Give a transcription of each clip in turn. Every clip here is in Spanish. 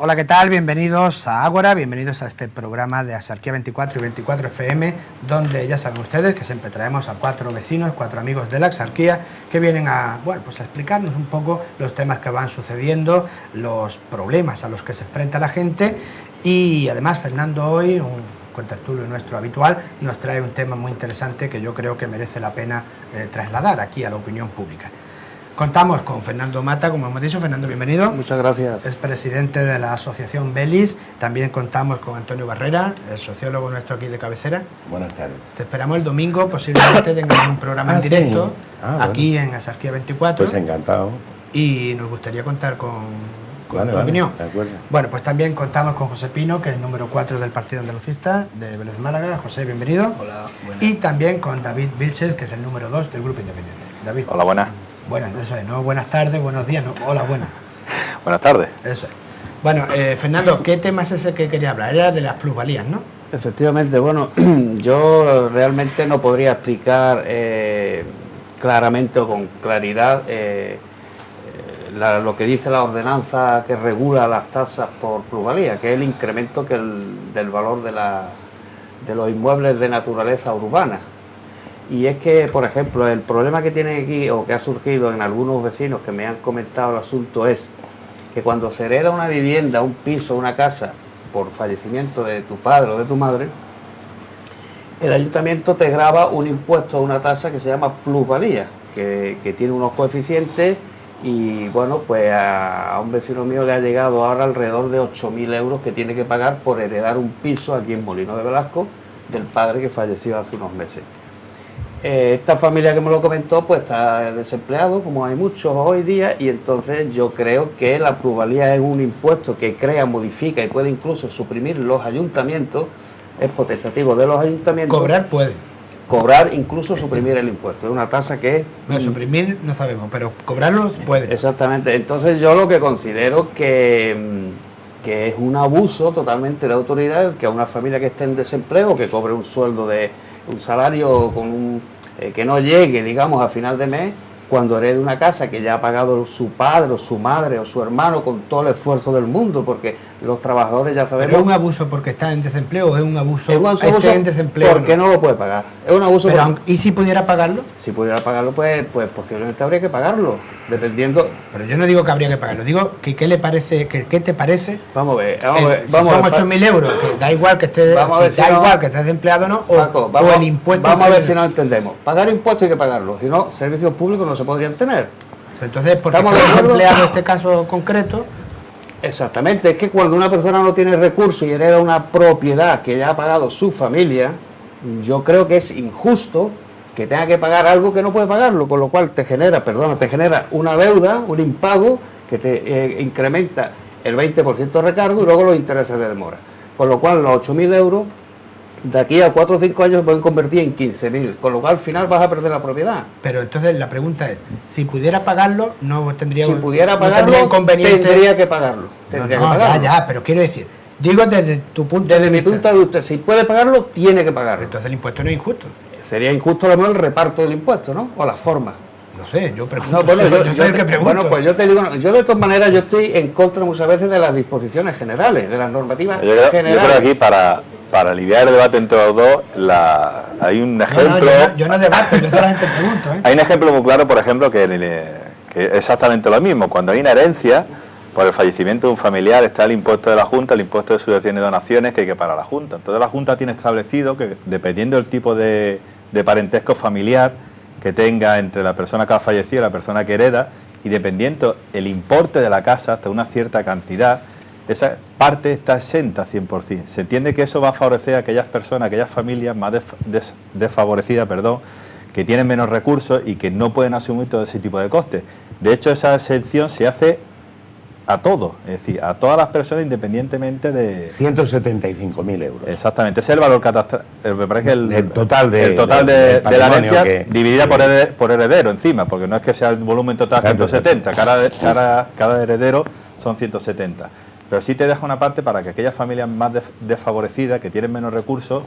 Hola, ¿qué tal? Bienvenidos a Ágora, bienvenidos a este programa de Axarquía 24 y 24 FM, donde ya saben ustedes que siempre traemos a 4 vecinos, 4 amigos de la Axarquía, que vienen a, bueno, pues a explicarnos un poco los temas que van sucediendo, los problemas a los que se enfrenta la gente. Y además Fernando hoy, un contertulio nuestro habitual, nos trae un tema muy interesante que yo creo que merece la pena trasladar aquí a la opinión pública. Contamos con Fernando Mata, como hemos dicho. Fernando, bienvenido. Muchas gracias. Es presidente de la asociación Belis. También contamos con Antonio Barrera, el sociólogo nuestro aquí de cabecera. Buenas tardes. Te esperamos el domingo, posiblemente tengamos un programa en directo, sí. aquí en Axarquía 24. Pues encantado. Y nos gustaría contar con tu opinión. De acuerdo. Bueno, pues también contamos con José Pino, que es el número 4 del Partido Andalucista de Vélez Málaga. José, bienvenido. Hola, buenas. Y también con David Vilches, que es el número 2 del Grupo Independiente. David. Hola, buenas. Bueno, eso es, no buenas tardes, buenos días, no, hola, buenas. Buenas tardes. Eso es. Bueno, Fernando, ¿qué tema es ese que quería hablar? Era de las plusvalías, ¿no? Efectivamente, bueno, yo realmente no podría explicar claramente o con claridad lo que dice la ordenanza que regula las tasas por plusvalía, que es el incremento del valor de los inmuebles de naturaleza urbana. Y es que, por ejemplo, el problema que tiene aquí, o que ha surgido en algunos vecinos que me han comentado el asunto, es que cuando se hereda una vivienda, un piso, una casa, por fallecimiento de tu padre o de tu madre, el ayuntamiento te grava un impuesto, una tasa que se llama plusvalía, que tiene unos coeficientes. Y bueno, pues a un vecino mío le ha llegado ahora alrededor de 8.000 euros que tiene que pagar por heredar un piso aquí en Molino de Velasco del padre que falleció hace unos meses. Esta familia que me lo comentó pues está desempleado, como hay muchos hoy día, y entonces yo creo que la plusvalía es un impuesto que crea, modifica y puede incluso suprimir los ayuntamientos, es potestativo de los ayuntamientos. Cobrar puede. Cobrar, incluso suprimir el impuesto, es una tasa que es... No, suprimir no sabemos, pero cobrarlos puede. Exactamente, entonces yo lo que considero que es un abuso totalmente de autoridad que a una familia que esté en desempleo, que cobre un sueldo de un salario con que no llegue, digamos, a final de mes, cuando herede una casa que ya ha pagado su padre o su madre o su hermano con todo el esfuerzo del mundo, porque los trabajadores ya sabemos... ¿Pero es un abuso porque está en desempleo o es un abuso, en desempleo porque no lo puede pagar? Es un abuso. Pero, ¿y si pudiera pagarlo? Si pudiera pagarlo, pues posiblemente habría que pagarlo, dependiendo... Pero yo no digo que habría que pagarlo, digo que ¿qué le parece, qué te parece? Vamos a ver, si son 8.000 euros, que da igual que estés desempleado o no, Paco, o el impuesto... Vamos a ver si nos entendemos. Pagar impuestos hay que pagarlo, si no, servicios públicos no se podrían tener. Entonces, porque está desempleado en este caso concreto... Exactamente, es que cuando una persona no tiene recursos y hereda una propiedad que ya ha pagado su familia, yo creo que es injusto que tenga que pagar algo que no puede pagarlo, con lo cual te genera una deuda, un impago que te incrementa el 20% de recargo y luego los intereses de demora. Con lo cual los 8.000 euros de aquí a 4 o 5 años se pueden convertir en 15.000, con lo cual al final vas a perder la propiedad. Pero entonces la pregunta es, si pudiera pagarlo, no tendría... Si pudiera pagarlo, tendría que pagarlo. Ya, pero quiero decir, digo desde tu punto de vista... Desde mi punto de vista, si puede pagarlo, tiene que pagarlo. Entonces el impuesto no es injusto. Sería injusto a lo mejor el reparto del impuesto, ¿no? O la forma. No sé, yo pregunto. No, bueno, yo soy el que pregunto. Bueno, pues yo te digo, yo de todas maneras yo estoy en contra muchas veces de las disposiciones generales, de las normativas generales. Yo creo que aquí para aliviar el debate entre los dos, hay un ejemplo... Yo no debato, yo solamente pregunto. Hay un ejemplo muy claro, por ejemplo, que es exactamente lo mismo. Cuando hay una herencia, por el fallecimiento de un familiar, está el impuesto de la Junta, el impuesto de sucesiones y donaciones que hay que pagar a la Junta. Entonces la Junta tiene establecido que, dependiendo del tipo de parentesco familiar que tenga entre la persona que ha fallecido y la persona que hereda, y dependiendo el importe de la casa hasta una cierta cantidad, esa parte está exenta 100%. Se entiende que eso va a favorecer a aquellas personas, aquellas familias más desfavorecidas, que tienen menos recursos y que no pueden asumir todo ese tipo de costes. De hecho, esa exención se hace a todos, es decir, a todas las personas independientemente de... 175.000 euros. Exactamente, ese es el valor catastral, me parece que el total de la herencia dividida por heredero encima, porque no es que sea el volumen total 170, cada heredero son 170. Pero sí te deja una parte para que aquellas familias más desfavorecidas, que tienen menos recursos,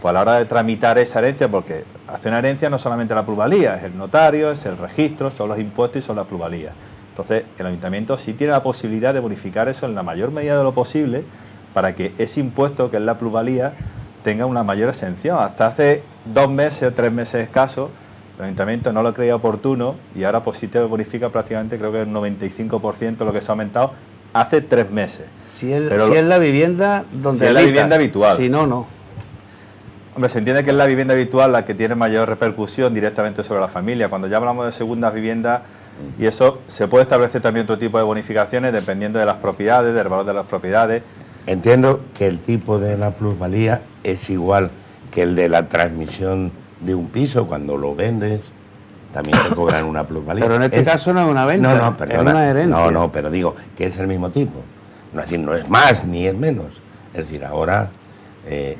pues a la hora de tramitar esa herencia, porque hace una herencia no solamente la plusvalía, es el notario, es el registro, son los impuestos y son la plusvalía. Entonces, el ayuntamiento sí tiene la posibilidad de bonificar eso en la mayor medida de lo posible para que ese impuesto, que es la plusvalía, tenga una mayor exención. Hasta hace 2 meses o 3 meses escasos, el ayuntamiento no lo creía oportuno y ahora pues sí te bonifica prácticamente, creo que el 95% lo que se ha aumentado hace 3 meses. Si es la vivienda donde si es la vivienda habitual. Si no, no. Hombre, se entiende que es la vivienda habitual la que tiene mayor repercusión directamente sobre la familia. Cuando ya hablamos de segundas viviendas, y eso se puede establecer también otro tipo de bonificaciones dependiendo de las propiedades, del valor de las propiedades. Entiendo que el tipo de la plusvalía es igual que el de la transmisión de un piso. Cuando lo vendes, también te cobran una plusvalía. Pero en este caso no es una venta, no, perdona, es una herencia. No, pero digo que es el mismo tipo. No, es decir, no es más ni es menos. Es decir, ahora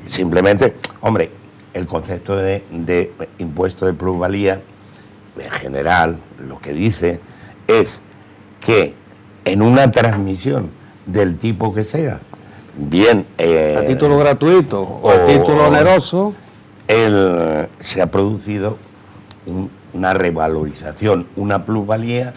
simplemente, hombre, el concepto de impuesto de plusvalía, en general, lo que dice es que en una transmisión del tipo que sea, bien a título gratuito o a título oneroso, se ha producido una revalorización, una plusvalía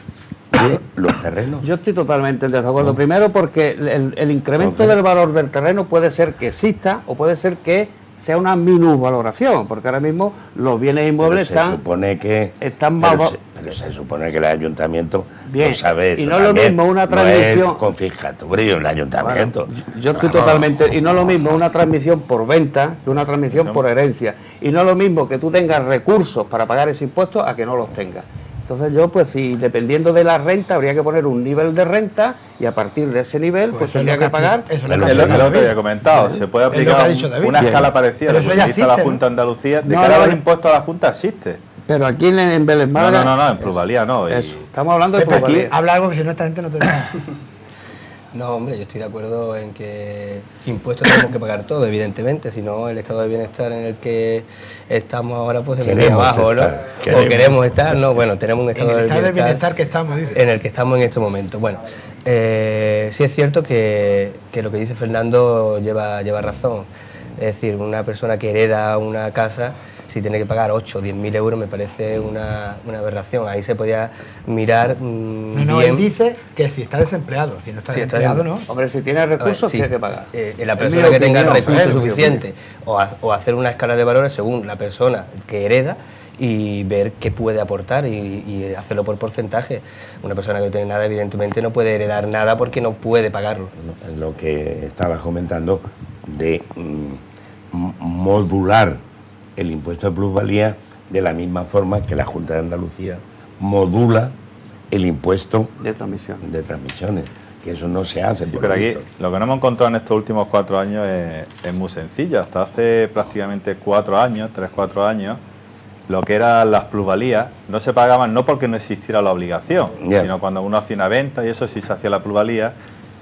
de los terrenos. Yo estoy totalmente en desacuerdo. Primero porque el incremento del valor del terreno puede ser que exista o puede ser que sea una minusvaloración, porque ahora mismo los bienes inmuebles se supone que pero se supone que el ayuntamiento bien, no sabe eso. Y no es lo mismo una transmisión, no es confiscatorio el ayuntamiento. Bueno, yo estoy totalmente, y no es lo mismo una transmisión por venta que una transmisión por herencia, y no es lo mismo que tú tengas recursos para pagar ese impuesto a que no los tengas. Entonces yo, pues si dependiendo de la renta, habría que poner un nivel de renta y a partir de ese nivel, pues tendría que pagar. Eso es lo que había comentado. Se puede aplicar una escala parecida a lo que utiliza la Junta de Andalucía. De cara a los impuestos a la Junta existe. Pero aquí en Vélez Málaga... No, en plusvalía no. Eso, estamos hablando de plusvalía. Aquí habla algo que si no esta gente no te da. No, hombre, yo estoy de acuerdo en que impuestos tenemos que pagar todo, evidentemente, si no el estado de bienestar en el que estamos ahora pues es muy abajo, ¿no? O queremos estar, no, bueno, tenemos un estado de bienestar que estamos, dice. En el que estamos en este momento. Bueno, sí es cierto que lo que dice Fernando lleva razón, es decir, una persona que hereda una casa, si tiene que pagar 8 o 10.000 euros me parece una aberración. Ahí se podía mirar No, él dice que si está desempleado, si no está desempleado, no. Hombre, si tiene recursos, tiene que pagar. La persona que tenga recursos suficientes o hacer una escala de valores según la persona que hereda y ver qué puede aportar y hacerlo por porcentaje. Una persona que no tiene nada, evidentemente, no puede heredar nada porque no puede pagarlo. Lo que estabas comentando de modular el impuesto de plusvalía de la misma forma que la Junta de Andalucía modula el impuesto de transmisiones, que eso no se hace. Sí, pero aquí lo que no hemos encontrado en estos últimos 4 años es muy sencillo. Hasta hace prácticamente 4 años, 3-4 años, lo que eran las plusvalías no se pagaban no porque no existiera la obligación, sino cuando uno hacía una venta y eso sí se hacía la plusvalía.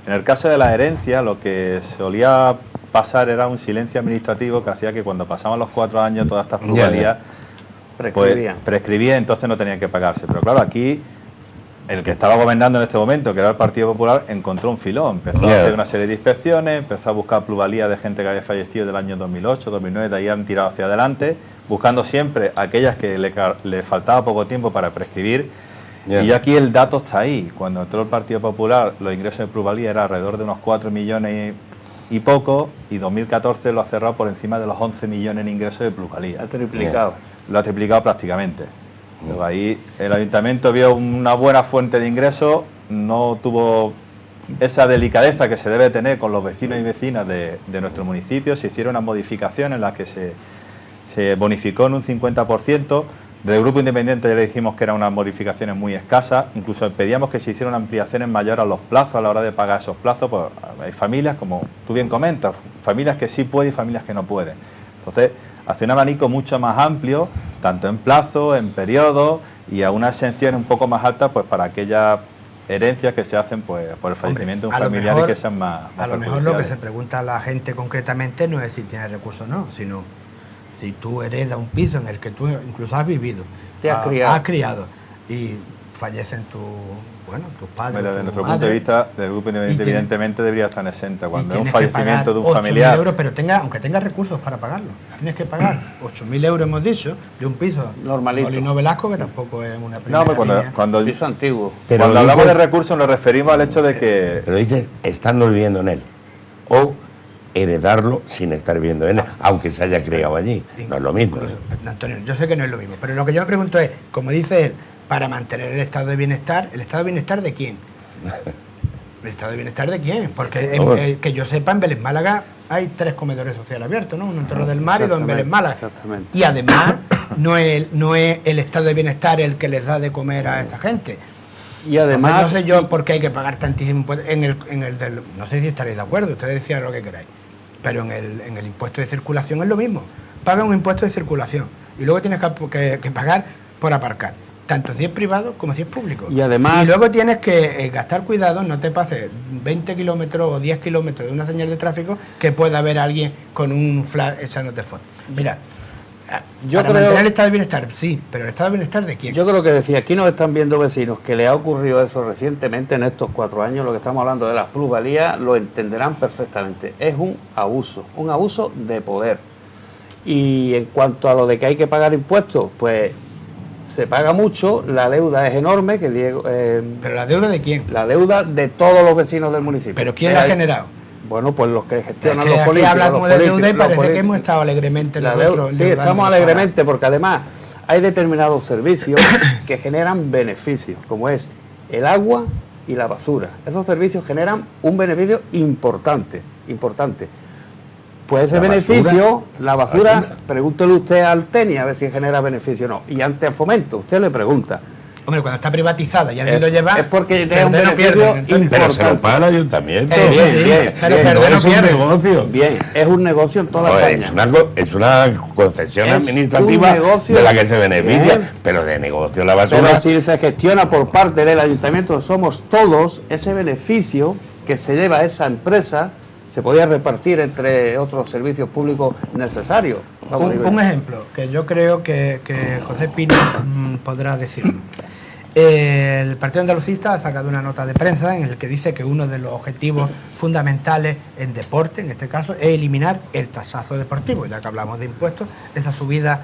En el caso de la herencia, lo que solía pasar era un silencio administrativo que hacía que cuando pasaban los 4 años todas estas plusvalías prescribía, entonces no tenían que pagarse. Pero claro, aquí el que estaba gobernando en este momento, que era el Partido Popular, encontró un filón, empezó a hacer una serie de inspecciones, empezó a buscar plusvalías de gente que había fallecido del año 2008, 2009, de ahí han tirado hacia adelante, buscando siempre aquellas que le faltaba poco tiempo para prescribir. Y aquí el dato está ahí. Cuando entró el Partido Popular, los ingresos de plusvalía eran alrededor de unos 4 millones y poco, y 2014 lo ha cerrado por encima de los 11 millones en ingresos de plusvalía. Ha triplicado. Lo ha triplicado prácticamente. Luego ahí el ayuntamiento vio una buena fuente de ingresos, no tuvo esa delicadeza que se debe tener con los vecinos y vecinas de nuestro municipio. Se hicieron unas modificaciones en las que se bonificó en un 50%. Del Grupo Independiente ya le dijimos que eran unas modificaciones muy escasas, incluso pedíamos que se hicieran ampliaciones mayores a los plazos a la hora de pagar esos plazos. Pues hay familias, como tú bien comentas, familias que sí pueden y familias que no pueden. Entonces, hace un abanico mucho más amplio, tanto en plazo, en periodo y a unas exenciones un poco más altas pues para aquellas herencias que se hacen pues por el fallecimiento de un familiar y que sean más a lo mejor lo que se pregunta a la gente concretamente no es si tiene recursos o no, sino si tú heredas un piso en el que tú incluso has vivido, te has criado y fallecen bueno, tus padres. Desde tu nuestro madre, punto de vista, del grupo independiente, tiene- evidentemente debería estar exenta. Cuando es un tienes que fallecimiento de un pagar 8.000 familiar, euros, pero aunque tengas recursos para pagarlo, tienes que pagar 8.000 euros, hemos dicho, de un piso Normalito. Molino Velasco, que tampoco es una primera no, pero línea. cuando Piso antiguo. Pero cuando hablamos de dices- recursos nos referimos al hecho de que Pero dices, estando viviendo en él. O heredarlo sin estar viviendo en él, aunque se haya criado allí. No es lo mismo. Incluso, Antonio, yo sé que no es lo mismo, pero lo que yo me pregunto es, como dice él, para mantener el estado de bienestar, ¿el estado de bienestar de quién? ¿El estado de bienestar de quién? Porque Vamos. que yo sepa, en Vélez Málaga hay 3 comedores sociales abiertos, ¿no? Uno en Torre del Mar y 2 en Vélez Málaga. Exactamente. Y además no es el estado de bienestar el que les da de comer a esta gente. Y además, Entonces, no sé yo por qué hay que pagar tantísimo impuesto en el del, no sé si estaréis de acuerdo, ustedes decían lo que queráis, pero en el impuesto de circulación es lo mismo. Paga un impuesto de circulación y luego tienes que pagar por aparcar, tanto si es privado como si es público. Y además- y luego tienes que gastar cuidado, no te pases 20 kilómetros o 10 kilómetros de una señal de tráfico que pueda haber alguien con un flash echándote fotos. Mira, Yo para creo- mantener el estado de bienestar, sí, pero el estado de bienestar de quién. yo creo que decía, aquí nos están viendo vecinos que le ha ocurrido eso recientemente en estos 4 años, lo que estamos hablando de las plusvalías, lo entenderán perfectamente. Es un abuso de poder. Y en cuanto a lo de que hay que pagar impuestos, pues se paga mucho, la deuda es enorme, que Diego, Pero la deuda de quién. la deuda de todos los vecinos del municipio. Pero ¿quién la ha Hay- generado? Bueno, pues los que Es gestionan que los aquí políticos. habla como los de políticos, deuda y los parece que políticos. hemos estado alegremente La nosotros deuda, sí, endeudándonos estamos para- alegremente porque además hay determinados servicios que generan beneficios, como es el agua y la basura. Esos servicios generan un beneficio importante. Pues ese ¿La beneficio, la basura, basura? pregúntele usted al TENI a ver si genera beneficio o no. Y ante el Fomento, usted le pregunta. Hombre, cuando está privatizada y alguien Eso, lo lleva, es porque perder es un no beneficio pierden, Antonio. Pero se lo importante. paga el ayuntamiento. Bien, sí, bien, pero bien. perder No no es un pierde. negocio. Bien, es un negocio en toda No, España. es una concesión Es administrativa un negocio. de la que se beneficia, Bien. pero de negocio la basura. Pero si se gestiona por parte del ayuntamiento, somos todos, ese beneficio que se lleva a esa empresa se podía repartir entre otros servicios públicos necesarios. Vamos, digo Un yo. ejemplo, que yo creo que José Pino podrá decirlo. El Partido Andalucista ha sacado una nota de prensa en el que dice que uno de los objetivos fundamentales en deporte, en este caso, es eliminar el tasazo deportivo, ya que hablamos de impuestos, esa subida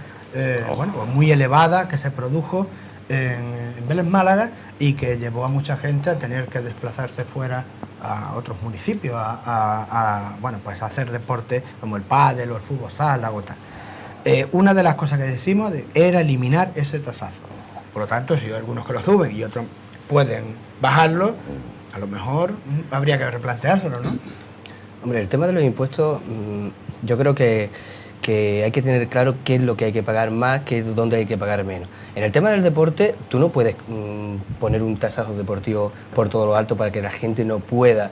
bueno, pues muy elevada que se produjo en Vélez Málaga y que llevó a mucha gente a tener que desplazarse fuera a otros municipios bueno, pues a hacer deporte como el pádel o el fútbol sala o tal. Una de las cosas que decimos era eliminar ese tasazo. Por lo tanto, si hay algunos que lo suben y otros pueden bajarlo, a lo mejor habría que replanteárselo, ¿no? Hombre, el tema de los impuestos, yo creo que hay que tener claro qué es lo que hay que pagar más, qué es dónde hay que pagar menos. En el tema del deporte, tú no puedes poner un tasazo deportivo por todo lo alto para que la gente no pueda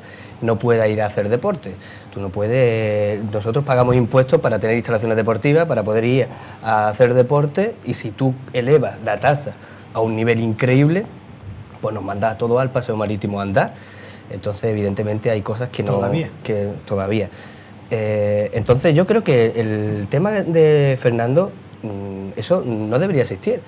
ir a hacer deporte. Tú no puedes. Nosotros pagamos impuestos para tener instalaciones deportivas, para poder ir a hacer deporte, y si tú elevas la tasa a un nivel increíble, pues nos mandas a todo al paseo marítimo a andar. Entonces, evidentemente, hay cosas que no. Todavía. Entonces, yo creo que el tema de Fernando, eso no debería existir.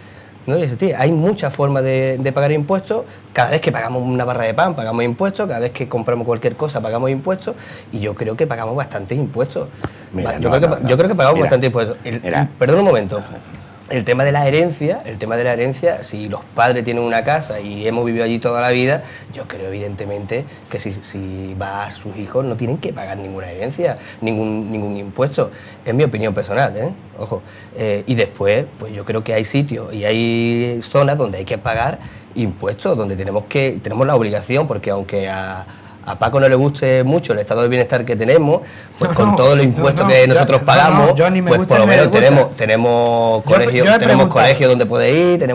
No debería existir. Hay muchas formas de pagar impuestos. Cada vez que pagamos una barra de pan, pagamos impuestos. Cada vez que compramos cualquier cosa, pagamos impuestos. Y yo creo que pagamos bastantes impuestos. Mira, Yo creo que pagamos Mira, bastantes impuestos. Perdón un momento. El tema de la herencia, si los padres tienen una casa y hemos vivido allí toda la vida, yo creo evidentemente que si va a sus hijos no tienen que pagar ninguna herencia, ningún impuesto. Es mi opinión personal, ojo. Y después, pues yo creo que hay sitios y hay zonas donde hay que pagar impuestos, donde tenemos la obligación, porque aunque a Paco no le guste mucho el estado de bienestar que tenemos, pues con todos los impuestos que nosotros pagamos, yo ni me pues gusta por lo ni me menos gusta. tenemos Yo he colegios preguntado. donde poder ir,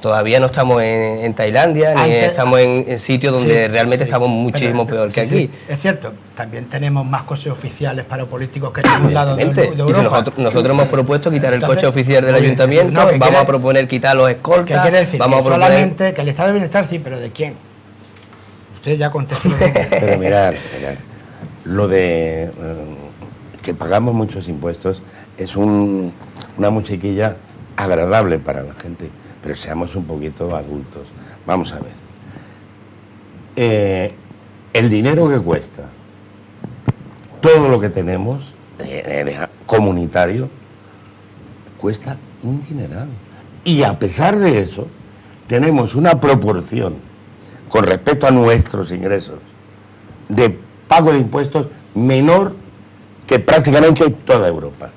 todavía no estamos en Tailandia, ni Antes- estamos en sitios donde Sí, realmente sí, estamos muchísimo pero- peor que sí, aquí. sí, es cierto, también tenemos más coches oficiales para políticos que en ningún lado de Evidentemente. Y si Europa. nosotros hemos propuesto quitar el Entonces, coche oficial del muy bien. ayuntamiento, No, que vamos quiere- a proponer quitar los ¿Qué escoltas, quiere decir? vamos Que a proponer... solamente que el estado de bienestar sí, pero ¿de quién? Usted ya contestó lo que quiere. Pero mirad, lo de que pagamos muchos impuestos es una musiquilla agradable para la gente, pero seamos un poquito adultos. Vamos a ver, el dinero que cuesta todo lo que tenemos comunitario cuesta un dineral. Y a pesar de eso, tenemos una proporción con respecto a nuestros ingresos de pago de impuestos menor que prácticamente toda Europa.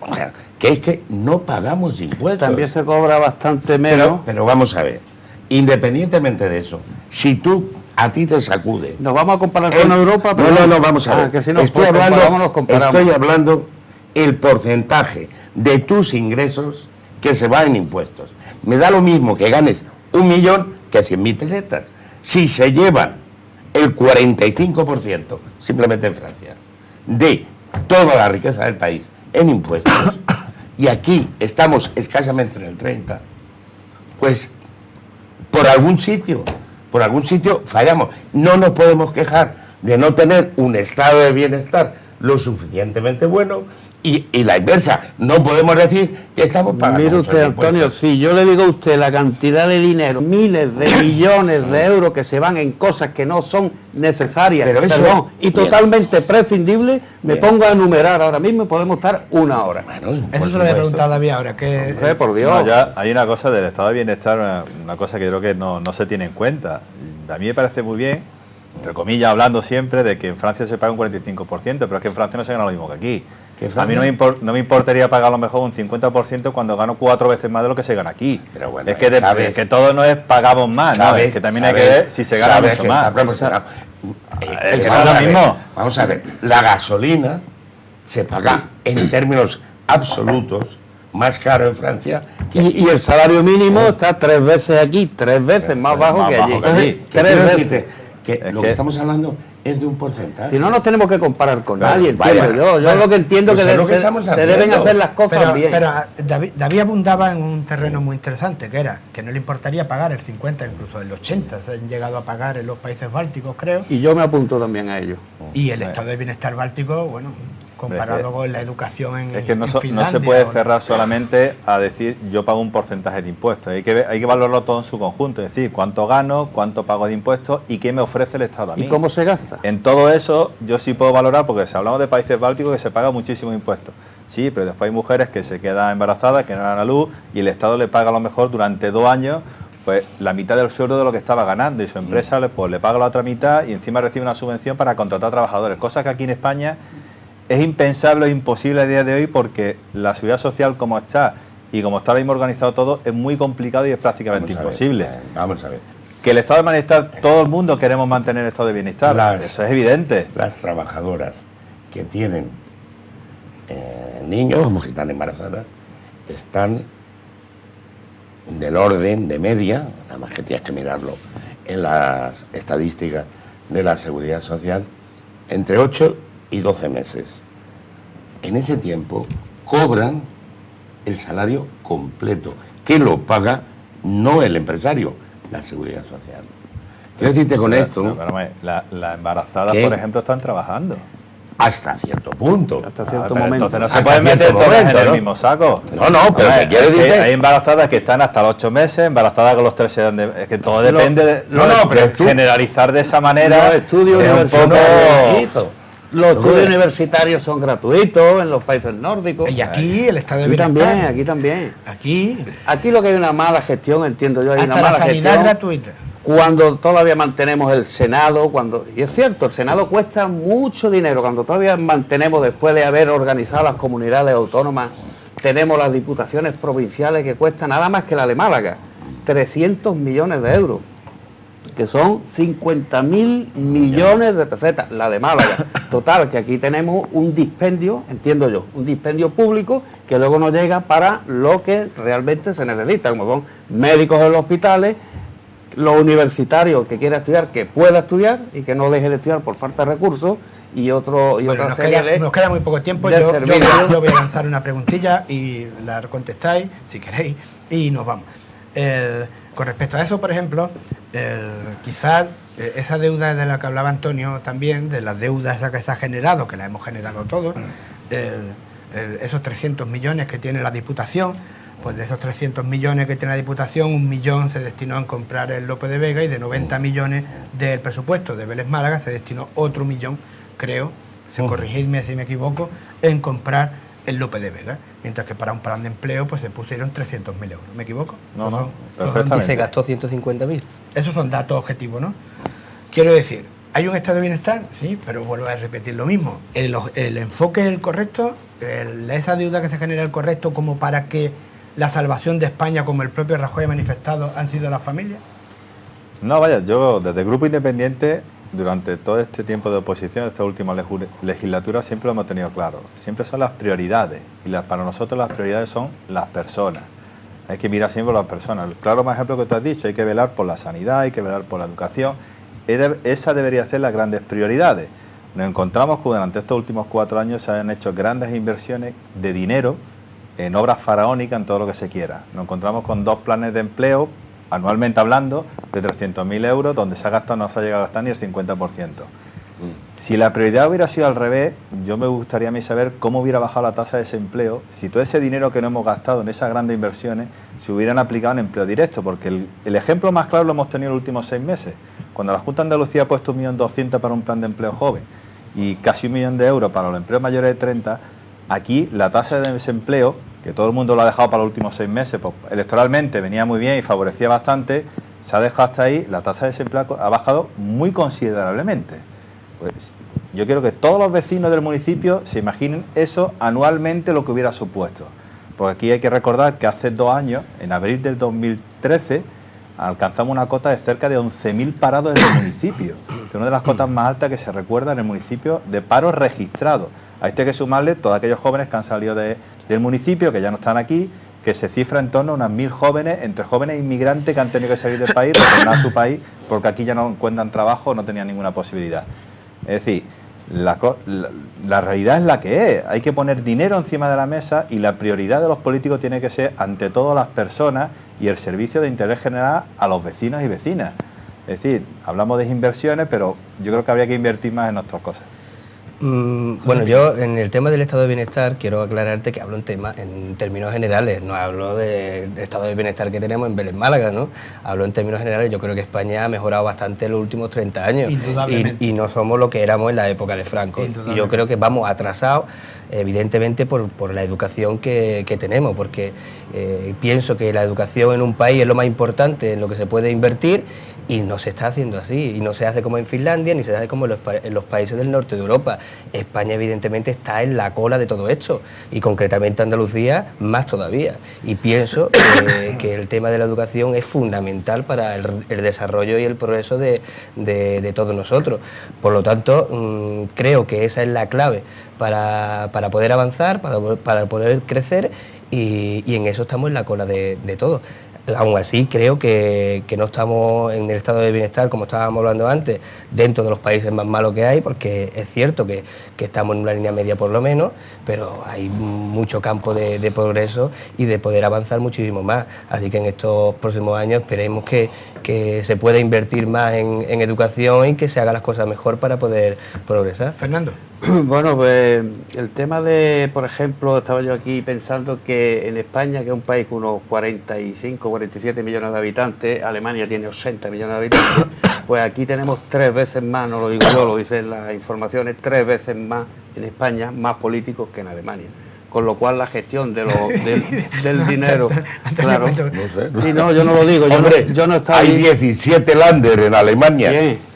O sea, que es que no pagamos impuestos. También se cobra bastante menos. Pero vamos a ver, independientemente de eso, si a ti te sacude... ¿Nos vamos a comparar con Europa? No, vamos a ver. Que si nos estoy hablando el porcentaje de tus ingresos que se va en impuestos. Me da lo mismo que ganes 1 millón que 100.000 pesetas. Si se llevan el 45%, simplemente en Francia, de toda la riqueza del país en impuestos, y aquí estamos escasamente en el 30%, pues por algún sitio fallamos. No nos podemos quejar de no tener un estado de bienestar lo suficientemente bueno y la inversa. No podemos decir que estamos pagando. Mire usted, Antonio, si yo le digo a usted la cantidad de dinero, miles de millones de euros que se van en cosas que no son necesarias, pero eso, y totalmente prescindibles, me pongo a enumerar ahora mismo y podemos estar 1 hora. Bueno, eso se lo voy a preguntar a David ahora. Hombre, por Dios. No, ya hay una cosa del estado de bienestar, una cosa que creo que no se tiene en cuenta. A mí me parece muy bien, entre comillas, hablando siempre de que en Francia se paga un 45%, pero es que en Francia no se gana lo mismo que aquí. A mí no me importaría pagar a lo mejor un 50% cuando gano 4 veces más de lo que se gana aquí. Pero bueno, es que todo no es pagamos más, ¿no? Es que también hay que ver si se gana mucho más. Es lo mismo. Vamos a ver, la gasolina se paga en términos absolutos más caro en Francia. Y el salario mínimo está 3 veces aquí, 3 veces más bajo que allí. 3 veces. Lo que estamos hablando es de un porcentaje. Si no nos tenemos que comparar con nadie, entiendo yo. Lo que entiendo pues que se deben hacer las cosas bien. Pero David abundaba en un terreno muy interesante, que era que no le importaría pagar el 50, incluso el 80, se han llegado a pagar en los países bálticos, creo. Y yo me apunto también a ello. Y el estado de bienestar báltico, bueno, comparado con la educación en Es que no Finlandia, se puede cerrar solamente a decir yo pago un porcentaje de impuestos. Hay que valorarlo todo en su conjunto, es decir, cuánto gano, cuánto pago de impuestos y qué me ofrece el Estado a mí. ¿Y cómo se gasta? En todo eso yo sí puedo valorar, porque si hablamos de países bálticos que se paga muchísimos impuestos. Sí, pero después hay mujeres que se quedan embarazadas, que no dan a luz y el Estado le paga a lo mejor durante 2 años pues la mitad del sueldo de lo que estaba ganando y su empresa pues, le paga la otra mitad y encima recibe una subvención para contratar trabajadores, cosa que aquí en España es impensable o imposible a día de hoy porque la seguridad social como está y como está ahora mismo organizado todo es muy complicado y es prácticamente imposible. Vamos a ver. Que el estado de bienestar, todo el mundo queremos mantener el estado de bienestar, eso es evidente. Las trabajadoras que tienen niños, como si están embarazadas, están del orden de media, nada más que tienes que mirarlo en las estadísticas de la seguridad social, entre 8 y 12 meses. En ese tiempo cobran el salario completo, que lo paga no el empresario, la seguridad social. Quiero decirte con esto... Las embarazadas, por ejemplo, están trabajando. Hasta cierto punto. Hasta cierto momento. Entonces no se pueden meter todas en el mismo saco. No, pero que quiero decirte... Hay embarazadas que están hasta los 8 meses, embarazadas con los 3 se dan de... Es que todo depende de... pero generalizar de esa manera... Los estudios universitarios son gratuitos en los países nórdicos. Y aquí el estado de bienestar. Aquí también. Aquí Lo que hay una mala gestión, entiendo yo, hay hasta una mala la sanidad gestión. gratuita. Cuando todavía mantenemos el Senado, y es cierto, el Senado cuesta mucho dinero, cuando todavía mantenemos, después de haber organizado las comunidades autónomas, tenemos las diputaciones provinciales que cuestan nada más que la de Málaga, 300 millones de euros, que son 50.000 millones de pesetas, la de Málaga. Total, que aquí tenemos un dispendio, entiendo yo, un dispendio público que luego nos llega para lo que realmente se necesita, como son médicos en los hospitales, los universitarios que quiera estudiar, que pueda estudiar y que no deje de estudiar por falta de recursos otra serie nos queda muy poco tiempo. Yo voy a lanzar una preguntilla y la contestáis si queréis y nos vamos. Con respecto a eso, por ejemplo, quizás esa deuda de la que hablaba Antonio también, de las deudas que se ha generado, que la hemos generado todos, esos 300 millones que tiene la Diputación, pues de esos 300 millones que tiene la Diputación, 1 millón se destinó en comprar el Lope de Vega y de 90 millones del presupuesto de Vélez Málaga se destinó otro millón, creo, corregidme si me equivoco, en comprar el Lope de Vega, mientras que para un plan de empleo pues se pusieron 300.000 euros. ¿Me equivoco? No, Y perfectamente. se gastó 150.000. Esos son datos objetivos, ¿no? Quiero decir, ¿hay un estado de bienestar? Sí, pero vuelvo a repetir lo mismo. El enfoque es el correcto, esa deuda que se genera el correcto como para que la salvación de España, como el propio Rajoy ha manifestado, han sido las familias. No, vaya, yo desde el Grupo Independiente, durante todo este tiempo de oposición, esta última legislatura, siempre lo hemos tenido claro. Siempre son las prioridades y para nosotros las prioridades son las personas. Hay que mirar siempre a las personas. El claro más ejemplo que tú has dicho, hay que velar por la sanidad, hay que velar por la educación. Esa debería ser las grandes prioridades. Nos encontramos que durante estos últimos 4 años se han hecho grandes inversiones de dinero en obras faraónicas, en todo lo que se quiera. Nos encontramos con 2 planes de empleo, anualmente hablando, de 300.000 euros, donde se ha gastado, no se ha llegado a gastar ni el 50%. Si la prioridad hubiera sido al revés, yo me gustaría a mí saber cómo hubiera bajado la tasa de desempleo si todo ese dinero que no hemos gastado en esas grandes inversiones se hubieran aplicado en empleo directo, porque el ejemplo más claro lo hemos tenido en los últimos 6 meses. Cuando la Junta de Andalucía ha puesto 1.200.000 para un plan de empleo joven y casi 1 millón de euros para los empleos mayores de 30, aquí la tasa de desempleo, que todo el mundo lo ha dejado para los últimos 6 meses, pues electoralmente venía muy bien y favorecía bastante, se ha dejado hasta ahí, la tasa de desempleo ha bajado muy considerablemente. Pues yo quiero que todos los vecinos del municipio se imaginen eso anualmente lo que hubiera supuesto. Porque aquí hay que recordar que hace 2 años, en abril del 2013, alcanzamos una cota de cerca de 11.000 parados en el municipio. Es una de las cotas más altas que se recuerda en el municipio de paros registrados. A esto hay que sumarle todos aquellos jóvenes que han salido del municipio, que ya no están aquí, que se cifra en torno a unas 1.000 jóvenes, entre jóvenes inmigrantes que han tenido que salir del país, retornar a su país, porque aquí ya no encuentran trabajo, no tenían ninguna posibilidad. Es decir, la realidad es la que es. Hay que poner dinero encima de la mesa y la prioridad de los políticos tiene que ser, ante todo, las personas y el servicio de interés general a los vecinos y vecinas. Es decir, hablamos de inversiones, pero yo creo que habría que invertir más en otras cosas. Bueno, yo en el tema del estado de bienestar quiero aclararte que hablo en términos generales, no hablo del estado de bienestar que tenemos en Vélez Málaga, ¿no? Hablo en términos generales. Yo creo que España ha mejorado bastante en los últimos 30 años y no somos lo que éramos en la época de Franco. Y yo creo que vamos atrasados, evidentemente, por la educación que tenemos, porque pienso que la educación en un país es lo más importante en lo que se puede invertir. Y no se está haciendo así, y no se hace como en Finlandia, ni se hace como en los países del norte de Europa. España evidentemente está en la cola de todo esto, y concretamente Andalucía más todavía. Y pienso que el tema de la educación es fundamental para el desarrollo y el progreso de todos nosotros. Por lo tanto, creo que esa es la clave para poder avanzar, para poder crecer, y en eso estamos en la cola de todo. Aún así, creo que no estamos en el estado de bienestar, como estábamos hablando antes, dentro de los países más malos que hay, porque es cierto que estamos en una línea media por lo menos, pero hay mucho campo de progreso y de poder avanzar muchísimo más. Así que en estos próximos años esperemos que se pueda invertir más en educación y que se hagan las cosas mejor para poder progresar. Fernando. Bueno, pues el tema de, por ejemplo, estaba yo aquí pensando que en España, que es un país con unos 45, 47 millones de habitantes, Alemania tiene 80 millones de habitantes, pues aquí tenemos 3 veces más, no lo digo yo, lo dicen las informaciones, 3 veces más en España, más políticos que en Alemania. Con lo cual la gestión del dinero, claro. No sé, no. Sí, no, yo no lo digo, Hombre, yo no estaba hay allí. 17 Länder en Alemania. Bien.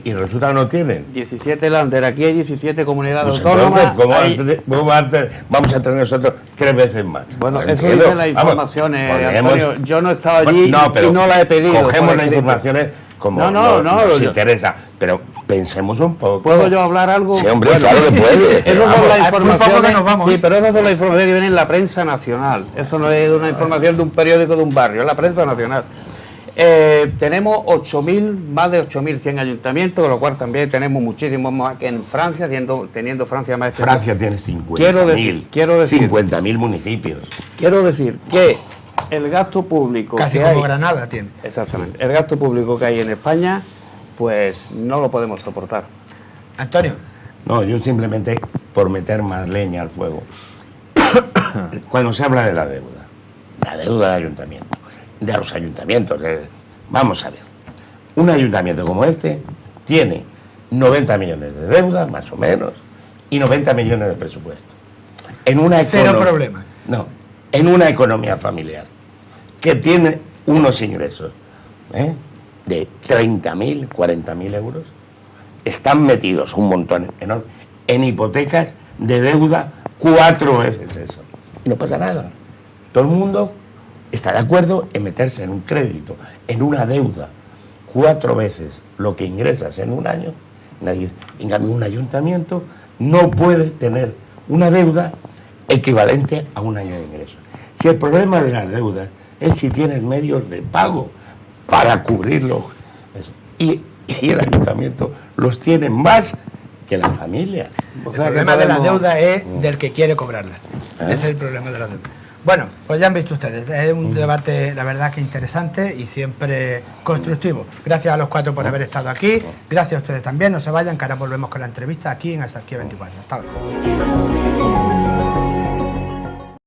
Y resulta que no tienen. 17 Länder, aquí hay 17 comunidades Pues autónomas. entonces, ¿cómo hay- vamos a tener nosotros 3 veces más? Bueno, No eso entiendo. dicen las Vamos, informaciones, podemos- Antonio. Yo no he estado allí pero y no la he pedido. Cogemos por las escrito. informaciones como No, nos yo- interesa, pero pensemos un poco. ¿Puedo yo hablar algo? Sí, hombre, claro que puede. Esas son Vamos. las muy poco informaciones. que nos vamos, Sí, ¿eh? pero esas son las informaciones que vienen en la prensa nacional. Eso no es una información de un periódico de un barrio, es la prensa nacional. Tenemos más de 8.100 ayuntamientos, con lo cual también tenemos muchísimos más que en Francia, teniendo Francia más de Francia tiene 50.000. Quiero decir- 50.000 municipios. Quiero decir que el gasto público Casi que como hay, Granada tiene. exactamente, el gasto público que hay en España, pues no lo podemos soportar. Antonio. No, yo simplemente por meter más leña al fuego. Cuando se habla de la deuda, la deuda del ayuntamiento, de los ayuntamientos. Vamos a ver, un ayuntamiento como este tiene 90 millones de deuda, más o menos, y 90 millones de presupuesto. En una Cero problema. No, en una economía familiar que tiene unos ingresos de 30.000, 40.000 euros, están metidos un montón enorme en hipotecas de deuda 4 veces eso. Y no pasa nada. Todo el mundo está de acuerdo en meterse en un crédito, en una deuda, 4 veces lo que ingresas en un año. Nadie, en cambio, un ayuntamiento no puede tener una deuda equivalente a un año de ingresos. Si el problema de las deudas es si tienes medios de pago para cubrirlo, y el ayuntamiento los tiene más que la familia. El problema de la deuda es del que quiere cobrarla. Ese es el problema de la deuda. Bueno, pues ya han visto ustedes, es un debate, la verdad, que interesante y siempre constructivo. Gracias a los 4 por haber estado aquí, gracias a ustedes también, no se vayan, que ahora volvemos con la entrevista aquí en Axarquía 24. Hasta ahora.